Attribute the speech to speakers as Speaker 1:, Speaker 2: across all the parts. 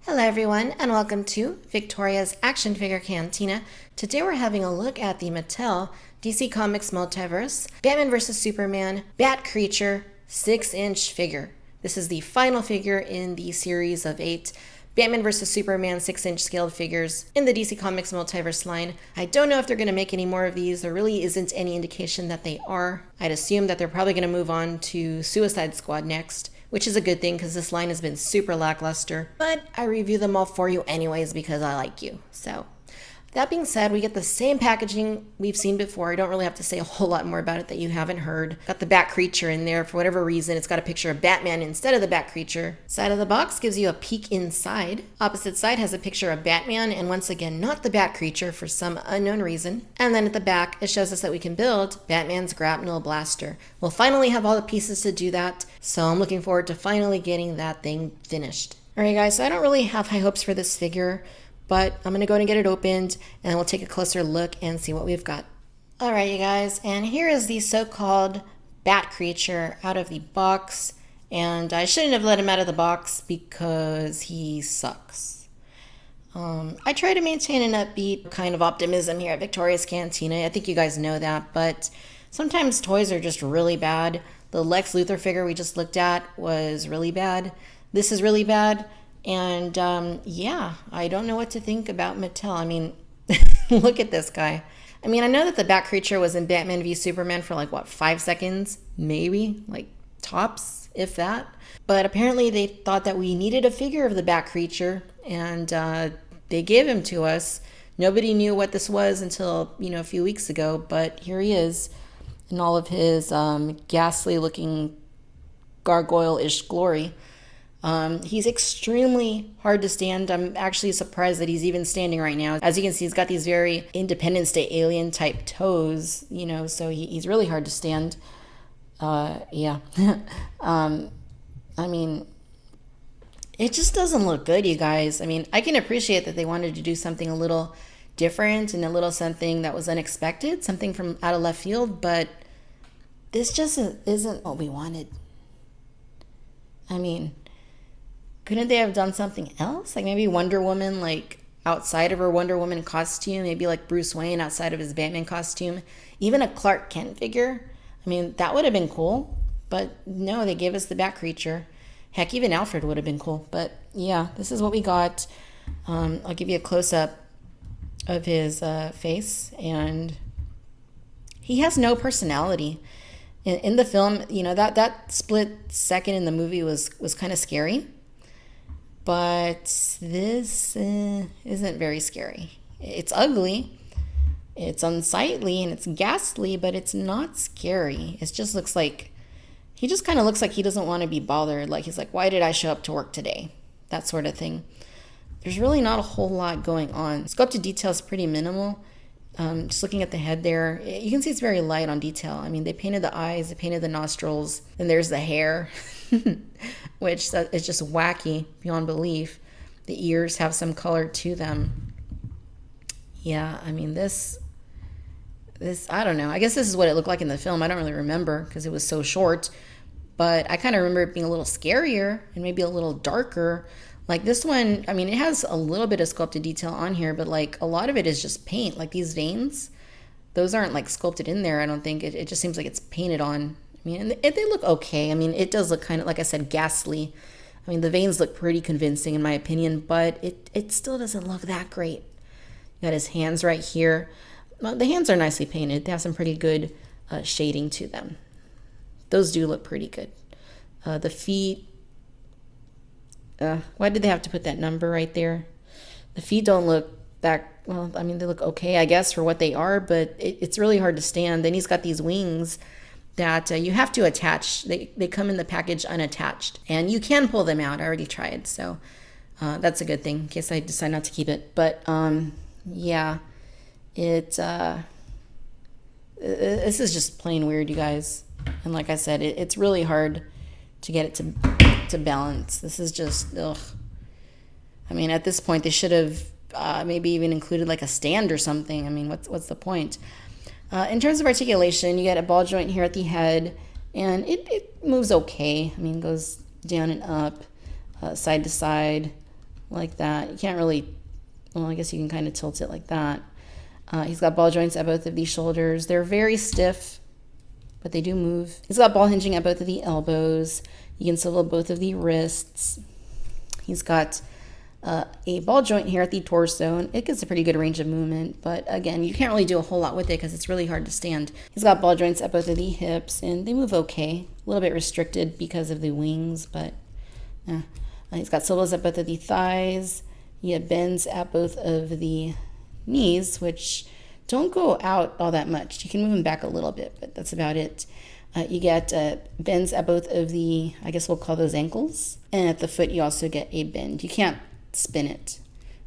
Speaker 1: Hello everyone and welcome to Victoria's Action Figure Cantina. Today we're having a look at the Mattel DC Comics Multiverse Batman vs. Superman Bat Creature 6-inch figure. This is the final figure in the series of 8 Batman vs. Superman 6-inch scaled figures in the DC Comics Multiverse line. I don't know if they're going to make any more of these. There really isn't any indication that they are. I'd assume that they're probably going to move on to Suicide Squad next, which is a good thing because this line has been super lackluster. But I review them all for you anyways because I like you. So that being said, we get the same packaging we've seen before. I don't really have to say a whole lot more about it that you haven't heard. Got the Bat Creature in there. For whatever reason, it's got a picture of Batman instead of the Bat Creature. Side of the box gives you a peek inside. Opposite side has a picture of Batman, and once again, not the Bat Creature for some unknown reason. And then at the back, it shows us that we can build Batman's grapnel blaster. We'll finally have all the pieces to do that, so I'm looking forward to finally getting that thing finished. Alright guys, so I don't really have high hopes for this figure, but I'm going to go and get it opened, and then we'll take a closer look and see what we've got. Alright you guys, and here is the so-called Bat Creature out of the box, and I shouldn't have let him out of the box because he sucks. I try to maintain an upbeat kind of optimism here at Victoria's Cantina. I think you guys know that, but sometimes toys are just really bad. The Lex Luthor figure we just looked at was really bad. This is really bad. And yeah, I don't know what to think about Mattel. I mean, look at this guy. I mean, I know that the Bat Creature was in Batman v Superman for like, what, 5 seconds? Maybe? Like, tops, if that. But apparently they thought that we needed a figure of the Bat Creature, and they gave him to us. Nobody knew what this was until, a few weeks ago, but here he is in all of his ghastly-looking gargoyle-ish glory. He's extremely hard to stand. I'm actually surprised that he's even standing right now. As you can see, he's got these very Independence Day alien type toes, so he's really hard to stand. Yeah. I mean, it just doesn't look good, you guys. I mean, I can appreciate that they wanted to do something a little different and a little something that was unexpected, something from out of left field, but this just isn't what we wanted. I mean, couldn't they have done something else? Like maybe Wonder Woman, like outside of her Wonder Woman costume, maybe like Bruce Wayne outside of his Batman costume, even a Clark Kent figure. I mean, that would have been cool, but no, they gave us the Bat Creature. Heck, even Alfred would have been cool, but yeah, this is what we got. I'll give you a close-up of his face, and he has no personality. In the film, that split second in the movie was kind of scary. But this isn't very scary. It's ugly, it's unsightly, and it's ghastly, but it's not scary. It just looks like, he just kind of looks like he doesn't want to be bothered. Like he's like, why did I show up to work today? That sort of thing. There's really not a whole lot going on. Sculpted detail is pretty minimal. Just looking at the head there, you can see it's very light on detail. I mean, they painted the eyes, they painted the nostrils, and there's the hair, which is just wacky beyond belief. The ears have some color to them. Yeah, I mean, this, I don't know. I guess this is what it looked like in the film. I don't really remember because it was so short, but I kind of remember it being a little scarier and maybe a little darker. Like this one, I mean, it has a little bit of sculpted detail on here, but like a lot of it is just paint. Like these veins, those aren't like sculpted in there, I don't think. It just seems like it's painted on. I mean, and they look okay. I mean, it does look kind of, like I said, ghastly. I mean, the veins look pretty convincing in my opinion, but it still doesn't look that great. You got his hands right here. Well, the hands are nicely painted. They have some pretty good shading to them. Those do look pretty good. The feet, why did they have to put that number right there? The feet don't look that, well, I mean, they look okay, I guess, for what they are, but it's really hard to stand. Then he's got these wings that you have to attach. They come in the package unattached, and you can pull them out. I already tried, so that's a good thing in case I decide not to keep it. But yeah, this is just plain weird, you guys. And like I said, it's really hard to get it to balance. This is just, ugh. I mean, at this point, they should have maybe even included like a stand or something. I mean, what's the point? In terms of articulation, you get a ball joint here at the head, and it moves okay. I mean, it goes down and up, side to side. like that. You can't really, well, I guess you can kind of tilt it like that. He's got ball joints at both of these shoulders. They're very stiff, but they do move. He's got ball hinging at both of the elbows. You can swivel both of the wrists. He's got a ball joint here at the torso, and it gets a pretty good range of movement, but again, you can't really do a whole lot with it because it's really hard to stand. He's got ball joints at both of the hips, and they move okay. A little bit restricted because of the wings, but he's got swivels at both of the thighs. He bends at both of the knees, which don't go out all that much. You can move them back a little bit, but that's about it. You get bends at both of the, I guess we'll call those ankles, and at the foot you also get a bend. You can't spin it,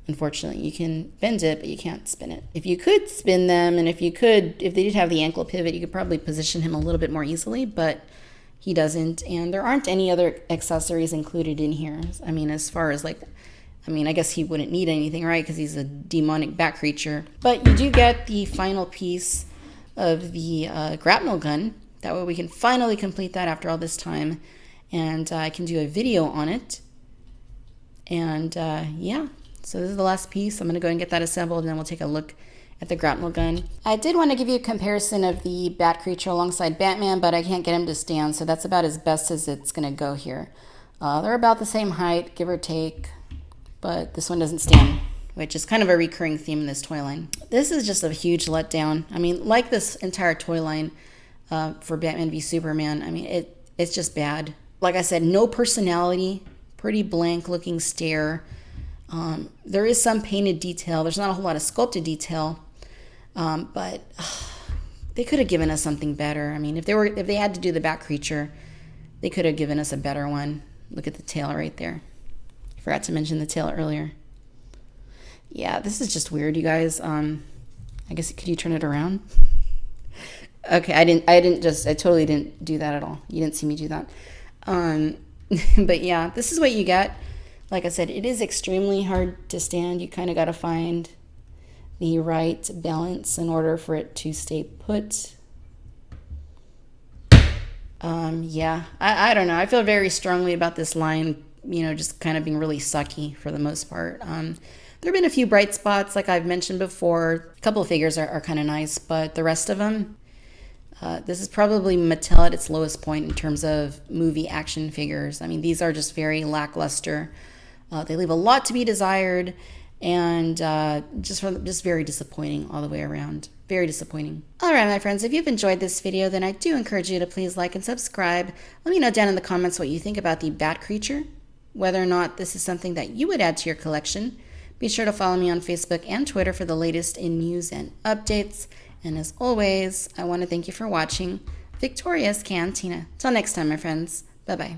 Speaker 1: unfortunately. You can bend it, but you can't spin it. If you could spin them, and if they did have the ankle pivot, you could probably position him a little bit more easily, but he doesn't, and there aren't any other accessories included in here. I mean, as far as I guess he wouldn't need anything, right, because he's a demonic bat creature. But you do get the final piece of the grapnel gun. That way we can finally complete that after all this time, and I can do a video on it. And yeah, so this is the last piece. I'm going to go and get that assembled, and then we'll take a look at the grapnel gun. I did want to give you a comparison of the bat creature alongside Batman, but I can't get him to stand, so that's about as best as it's going to go here. They're about the same height, give or take, but this one doesn't stand, which is kind of a recurring theme in this toy line. This is just a huge letdown. I mean, like this entire toy line for Batman v Superman, I mean, it's just bad. Like I said, no personality, pretty blank looking stare. There is some painted detail. There's not a whole lot of sculpted detail, but they could have given us something better. I mean, if they had to do the bat creature, they could have given us a better one. Look at the tail right there. I forgot to mention the tail earlier. Yeah, this is just weird, you guys. I guess, could you turn it around? Okay, I totally didn't do that at all. You didn't see me do that. But yeah, this is what you get. Like I said, it is extremely hard to stand. You kind of got to find the right balance in order for it to stay put. Yeah, I don't know. I feel very strongly about this line, just kind of being really sucky for the most part. There have been a few bright spots, like I've mentioned before. A couple of figures are kind of nice, but the rest of them, this is probably Mattel at its lowest point in terms of movie action figures. I mean, these are just very lackluster. They leave a lot to be desired, and just very disappointing all the way around. Very disappointing. All right, my friends, if you've enjoyed this video, then I do encourage you to please like and subscribe. Let me know down in the comments what you think about the bat creature, whether or not this is something that you would add to your collection. Be sure to follow me on Facebook and Twitter for the latest in news and updates. And as always, I want to thank you for watching Victoria's Cantina. Till next time, my friends. Bye-bye.